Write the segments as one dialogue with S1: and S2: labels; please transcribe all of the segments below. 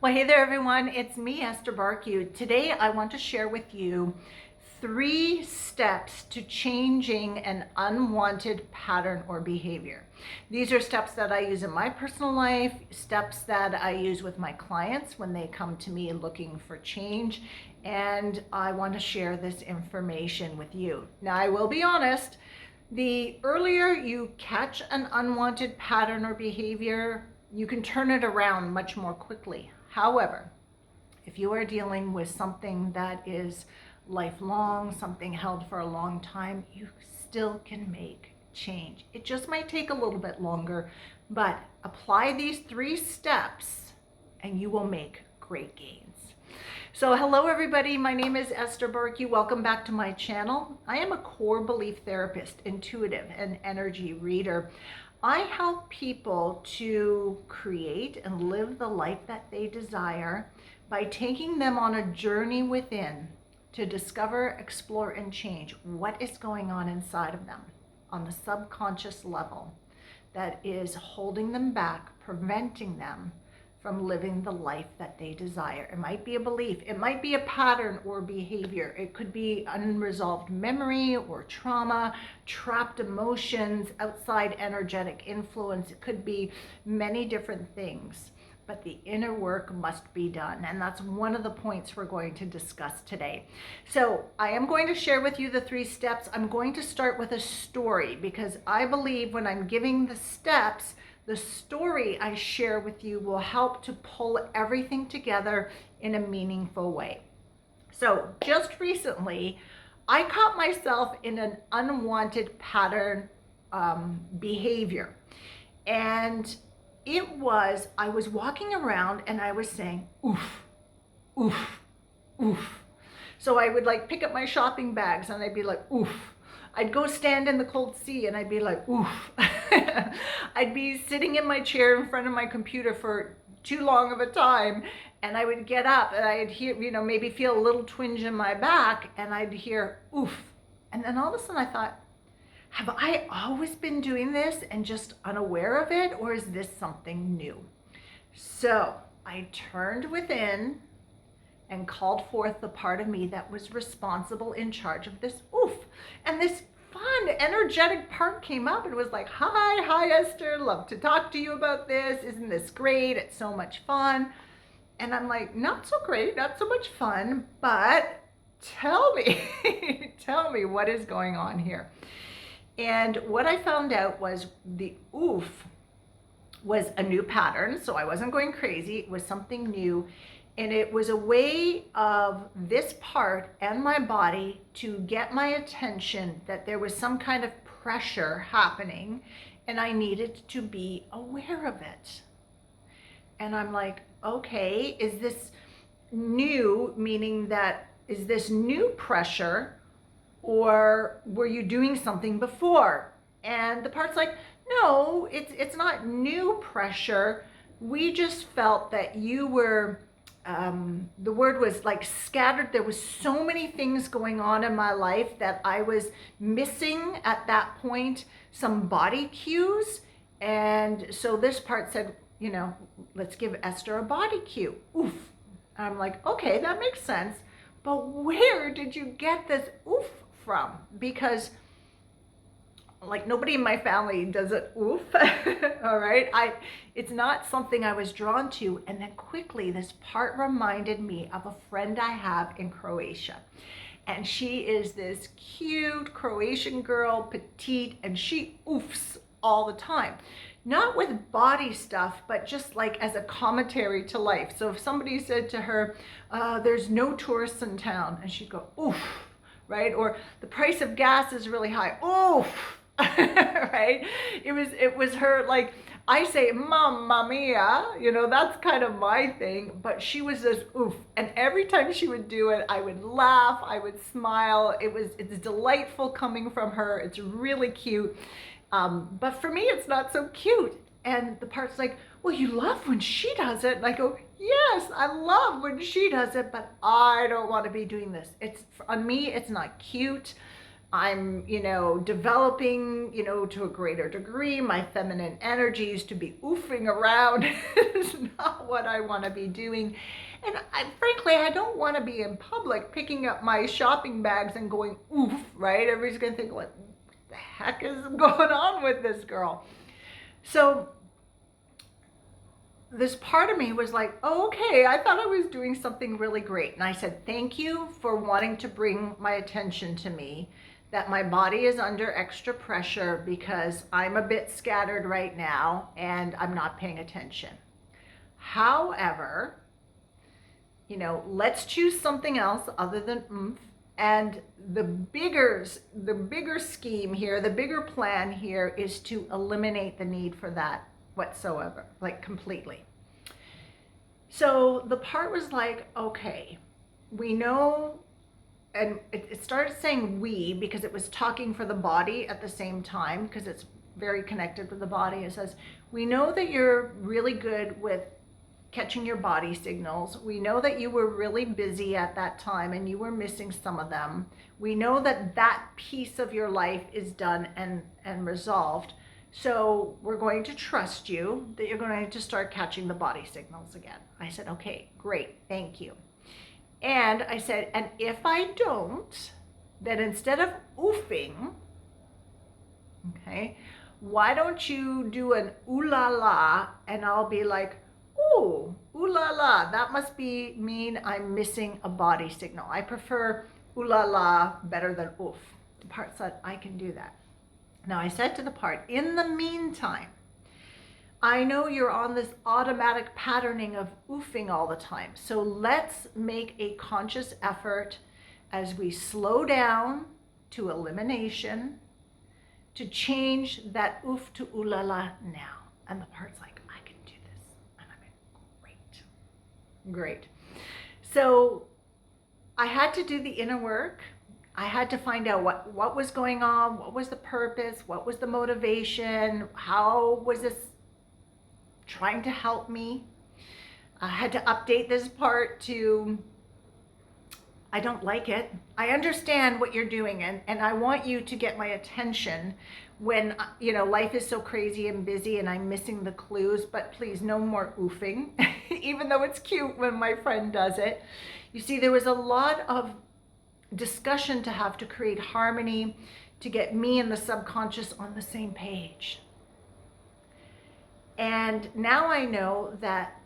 S1: Well, hey there, everyone. It's me, Esther Bartkiw. Today, I want to share with you 3 steps to changing an unwanted pattern or behavior. These are steps that I use in my personal life, steps that I use with my clients when they come to me looking for change, and I want to share this information with you. Now, I will be honest, the earlier you catch an unwanted pattern or behavior, you can turn it around much more quickly. However, if you are dealing with something that is lifelong, something held for a long time, you still can make change. It just might take a little bit longer, but apply these 3 steps and you will make great gains. So hello everybody, my name is Esther Bartkiw. Welcome back to my channel. I am a core belief therapist, intuitive, and energy reader. I help people to create and live the life that they desire by taking them on a journey within to discover, explore, and change what is going on inside of them on the subconscious level that is holding them back, preventing them from living the life that they desire. It might be a belief, it might be a pattern or behavior, it could be unresolved memory or trauma, trapped emotions, outside energetic influence. It could be many different things, but the inner work must be done. And that's one of the points we're going to discuss today. So I am going to share with you the 3 steps. I'm going to start with a story because I believe when I'm giving the steps, the story I share with you will help to pull everything together in a meaningful way. So just recently, I caught myself in an unwanted pattern behavior. And I was walking around and I was saying, oof, oof, oof. So I would like pick up my shopping bags and I'd be like, oof. I'd go stand in the cold sea and I'd be like, oof. I'd be sitting in my chair in front of my computer for too long of a time, and I would get up and I'd hear, maybe feel a little twinge in my back, and I'd hear, oof. And then all of a sudden I thought, have I always been doing this and just unaware of it, or is this something new? So I turned within and called forth the part of me that was responsible, in charge of this oof. And this fun, energetic part came up and was like, hi Esther, love to talk to you about this. Isn't this great? It's so much fun. And I'm like, not so great, not so much fun, but tell me, tell me what is going on here. And what I found out was the oof was a new pattern. So I wasn't going crazy. It was something new. And it was a way of this part and my body to get my attention that there was some kind of pressure happening and I needed to be aware of it. And I'm like, okay, is this new, meaning that is this new pressure, or were you doing something before? And the part's like, no, it's not new pressure. We just felt that you were the word was like scattered. There was so many things going on in my life that I was missing at that point, some body cues. And so this part said, let's give Esther a body cue. Oof. And I'm like, okay, that makes sense. But where did you get this oof from? Because like nobody in my family does it oof. All right, it's not something I was drawn to. And then quickly this part reminded me of a friend I have in Croatia, and she is this cute Croatian girl, petite, and she oofs all the time, not with body stuff, but just like as a commentary to life. So if somebody said to her, there's no tourists in town, and she'd go oof, right? Or the price of gas is really high, oof. Right? It was her, like, I say mamma mia, that's kind of my thing, but she was this oof, and every time she would do it, I would laugh, I would smile. It's delightful coming from her. It's really cute, but for me it's not so cute. And the part's like, well, you love when she does it. And I go, yes, I love when she does it, but I don't want to be doing this. It's on me, it's not cute. I'm, developing, to a greater degree. My feminine energies to be oofing around is not what I want to be doing. And frankly, I don't want to be in public picking up my shopping bags and going oof, right? Everybody's going to think, what the heck is going on with this girl? So this part of me was like, oh, okay, I thought I was doing something really great. And I said, thank you for wanting to bring my attention to me, that my body is under extra pressure because I'm a bit scattered right now and I'm not paying attention. However, let's choose something else other than oomph. And the bigger scheme here, the bigger plan here is to eliminate the need for that whatsoever, like completely. So the part was like, okay, we know, and it started saying we because it was talking for the body at the same time because it's very connected with the body. It says, we know that you're really good with catching your body signals. We know that you were really busy at that time and you were missing some of them. We know that that piece of your life is done and resolved. So we're going to trust you that you're going to start catching the body signals again. I said, okay, great, thank you. And I said, and if I don't, then instead of oofing, okay, why don't you do an ooh la la, and I'll be like, ooh la la, that must mean I'm missing a body signal. I prefer ooh la la better than oof. The part said, I can do that. Now I said to the part, in the meantime, I know you're on this automatic patterning of oofing all the time. So let's make a conscious effort as we slow down to elimination to change that oof to ooh la la now. And the part's like, I can do this. And I'm like, great. So I had to do the inner work. I had to find out what was going on, what was the purpose, what was the motivation, how was this trying to help me. I had to update this part to, I don't like it. I understand what you're doing and I want you to get my attention when, life is so crazy and busy and I'm missing the clues, but please no more oofing, even though it's cute when my friend does it. You see, there was a lot of discussion to have to create harmony, to get me and the subconscious on the same page. And now I know that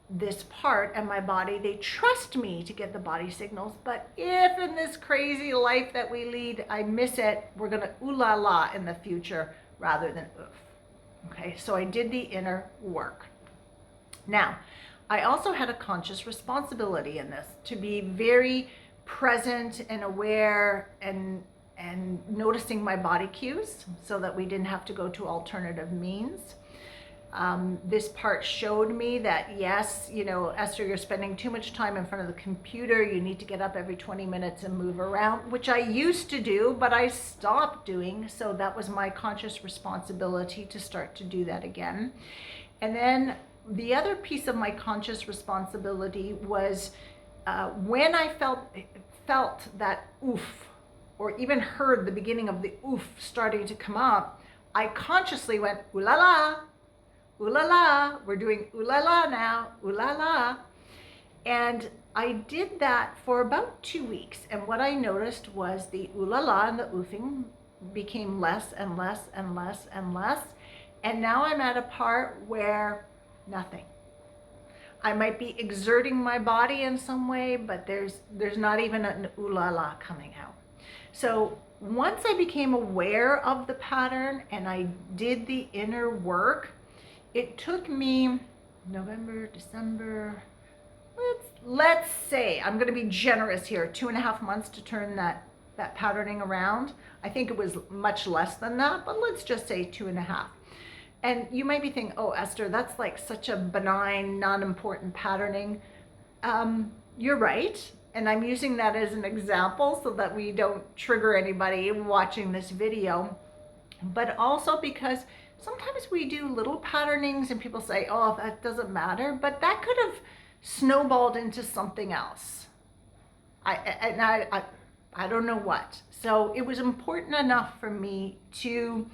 S1: this part and my body, they trust me to get the body signals, but if in this crazy life that we lead, I miss it, we're gonna ooh la la in the future rather than oof. Okay, so I did the inner work. Now, I also had a conscious responsibility in this to be very present and aware and noticing my body cues so that we didn't have to go to alternative means. This part showed me that yes, Esther, you're spending too much time in front of the computer. You need to get up every 20 minutes and move around, which I used to do, but I stopped doing. So that was my conscious responsibility to start to do that again. And then the other piece of my conscious responsibility was when I felt that oof, or even heard the beginning of the oof starting to come up, I consciously went ooh la la, ooh la la. We're doing ooh la la now, ooh la la. And I did that for about 2 weeks. And what I noticed was the ooh la la and the oofing became less and less and less and less. And now I'm at a part where nothing. I might be exerting my body in some way, but there's not even an ooh la la coming out. So once I became aware of the pattern and I did the inner work, it took me November, December, let's say, I'm going to be generous here, 2.5 months to turn that patterning around. I think it was much less than that, but let's just say 2.5. And you might be thinking, oh, Esther, that's like such a benign, non-important patterning. You're right. And I'm using that as an example so that we don't trigger anybody watching this video. But also because sometimes we do little patternings and people say, oh, that doesn't matter. But that could have snowballed into something else. I don't know what. So it was important enough for me to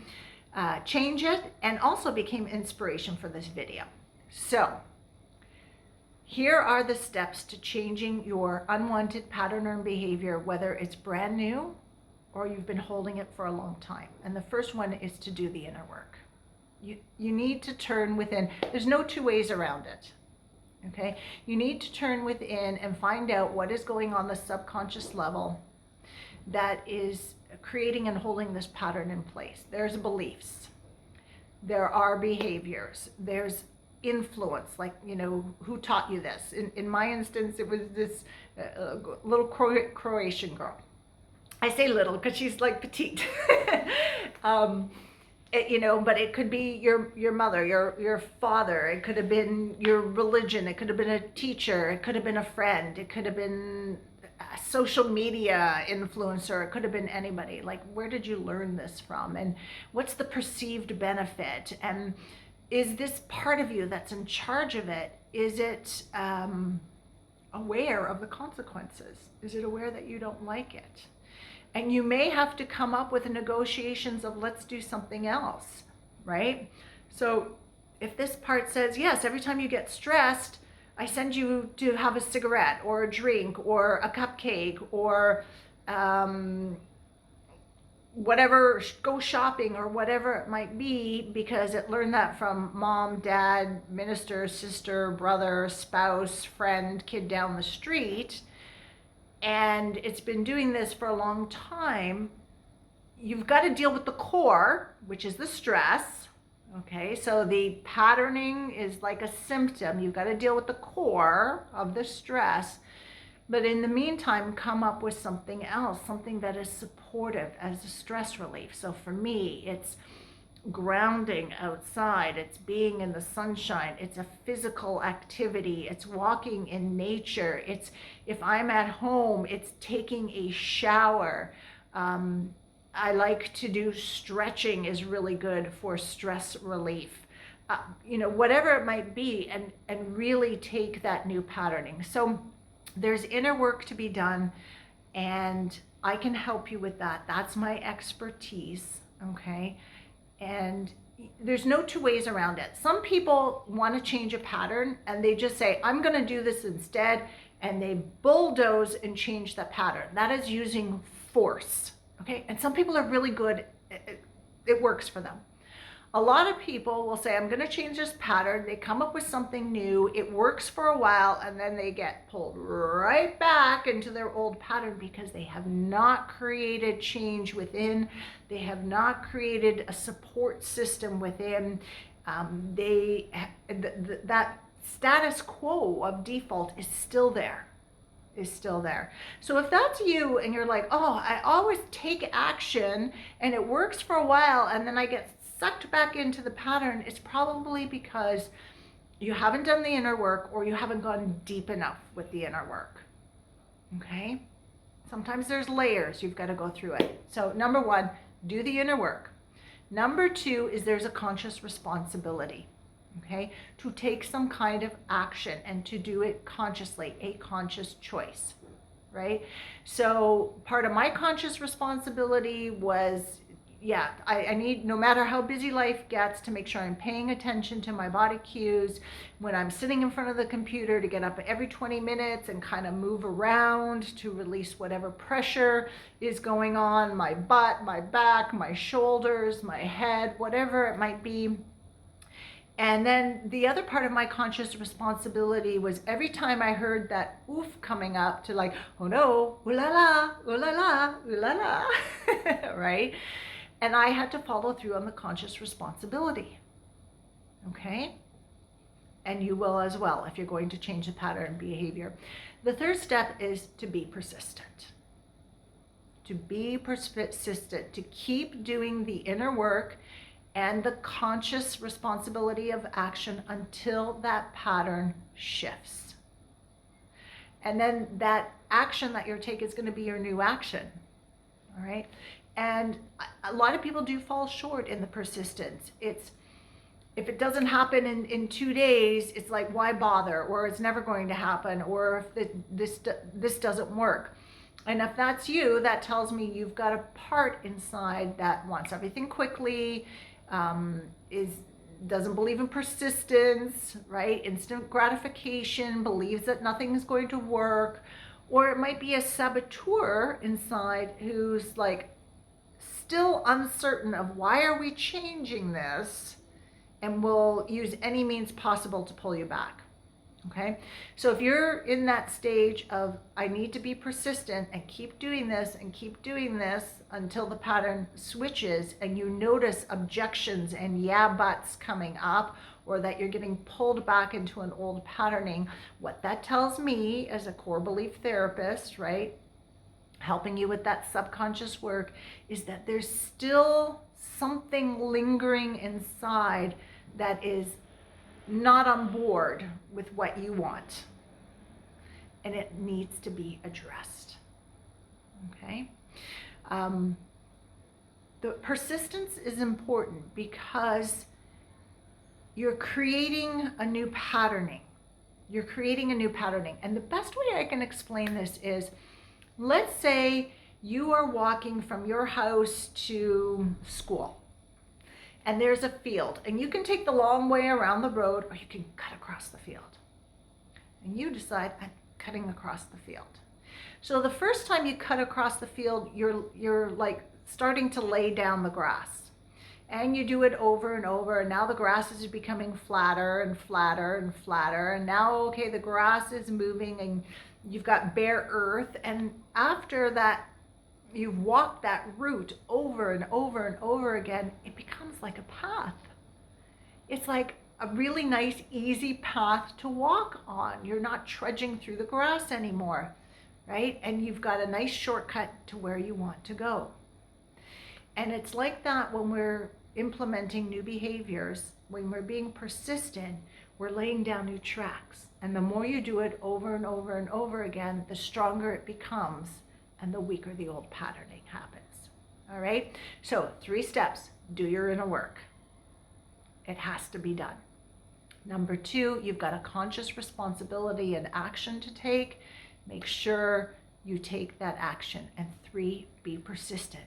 S1: change it, and also became inspiration for this video. So here are the steps to changing your unwanted pattern or behavior, whether it's brand new or you've been holding it for a long time. And the first one is to do the inner work. You need to turn within. There's no two ways around it. Okay? You need to turn within and find out what is going on the subconscious level that is creating and holding this pattern in place. There's beliefs. There are behaviors. There's influence, like, you know, who taught you this? In my instance, it was this little Croatian girl. I say little because she's like petite. You know, but it could be your mother, your father. It could have been your religion. It could have been a teacher. It could have been a friend. It could have been a social media influencer. It could have been anybody. Like, where did you learn this from? And what's the perceived benefit? And is this part of you that's in charge of it? Is it aware of the consequences? Is it aware that you don't like it? And you may have to come up with negotiations of, let's do something else, right? So if this part says, yes, every time you get stressed, I send you to have a cigarette or a drink or a cupcake or whatever, go shopping or whatever it might be, because it learned that from mom, dad, minister, sister, brother, spouse, friend, kid down the street, and it's been doing this for a long time, you've got to deal with the core, which is the stress. Okay, so the patterning is like a symptom. You've got to deal with the core of the stress. But in the meantime, come up with something else, something that is supportive as a stress relief. So for me, it's grounding outside, it's being in the sunshine, it's a physical activity, it's walking in nature, it's, if I'm at home, it's taking a shower. I like to do stretching, is really good for stress relief. You know, whatever it might be, and really take that new patterning. So there's inner work to be done, and I can help you with that. That's my expertise, okay? And there's no two ways around it. Some people want to change a pattern and they just say, I'm going to do this instead, and they bulldoze and change that pattern. That is using force, okay? And some people are really good. It works for them. A lot of people will say, I'm going to change this pattern. They come up with something new. It works for a while, and then they get pulled right back into their old pattern because they have not created change within. They have not created a support system within. That status quo of default is still there. So if that's you and you're like, oh, I always take action and it works for a while and then I get sucked back into the pattern, it's probably because you haven't done the inner work, or you haven't gone deep enough with the inner work. Okay? Sometimes there's layers, you've got to go through it. So number one, do the inner work. Number two is there's a conscious responsibility, okay, to take some kind of action and to do it consciously, a conscious choice, right? So part of my conscious responsibility was, yeah, I need, no matter how busy life gets, to make sure I'm paying attention to my body cues when I'm sitting in front of the computer, to get up every 20 minutes and kind of move around to release whatever pressure is going on, my butt, my back, my shoulders, my head, whatever it might be. And then the other part of my conscious responsibility was every time I heard that oof coming up, to like, oh no, ooh la la, ooh la la, ooh la la, right? And I had to follow through on the conscious responsibility, okay? And you will as well if you're going to change the pattern behavior. The third step is to be persistent. To be persistent, to keep doing the inner work and the conscious responsibility of action until that pattern shifts. And then that action that you're taking is going to be your new action, all right? And a lot of people do fall short in the persistence. It's, if it doesn't happen in 2 days, it's like, why bother? Or it's never going to happen, or if this doesn't work. And if that's you, that tells me you've got a part inside that wants everything quickly, is doesn't believe in persistence, right? Instant gratification, believes that nothing is going to work. Or it might be a saboteur inside who's like still uncertain of why are we changing this, and will use any means possible to pull you back. Okay, so if you're in that stage of I need to be persistent and keep doing this and keep doing this until the pattern switches, and you notice objections and yeah buts coming up, or that you're getting pulled back into an old patterning, what that tells me as a core belief therapist, right, helping you with that subconscious work, is that there's still something lingering inside that is not on board with what you want, and it needs to be addressed. Okay, the persistence is important because you're creating a new patterning. You're creating a new patterning, and the best way I can explain this is, let's say you are walking from your house to school, and there's a field, and you can take the long way around the road, or you can cut across the field. And you decide, I'm cutting across the field. So the first time you cut across the field, you're like starting to lay down the grass. And you do it over and over, and now the grass is becoming flatter and flatter and flatter. And now, okay, the grass is moving, and you've got bare earth. And after that, you've walked that route over and over and over again, it becomes like a path. It's like a really nice, easy path to walk on. You're not trudging through the grass anymore, right? And you've got a nice shortcut to where you want to go. And it's like that when we're implementing new behaviors, when we're being persistent, we're laying down new tracks. And the more you do it over and over and over again, the stronger it becomes, and the weaker the old patterning happens. All right, so 3 steps. Do your inner work. It has to be done. Number 2, you've got a conscious responsibility and action to take. Make sure you take that action. And 3, be persistent.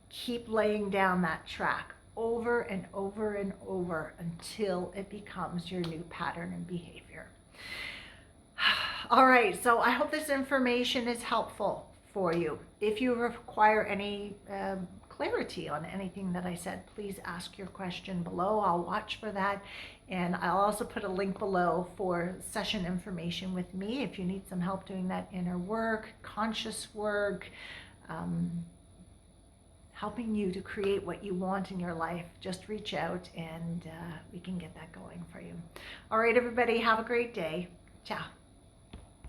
S1: Keep laying down that track over and over and over until it becomes your new pattern and behavior. All right, so I hope this information is helpful for you. If you require any clarity on anything that I said, please ask your question below. I'll watch for that. And I'll also put a link below for session information with me if you need some help doing that inner work, conscious work, helping you to create what you want in your life. Just reach out and we can get that going for you. All right, everybody, have a great day. Ciao.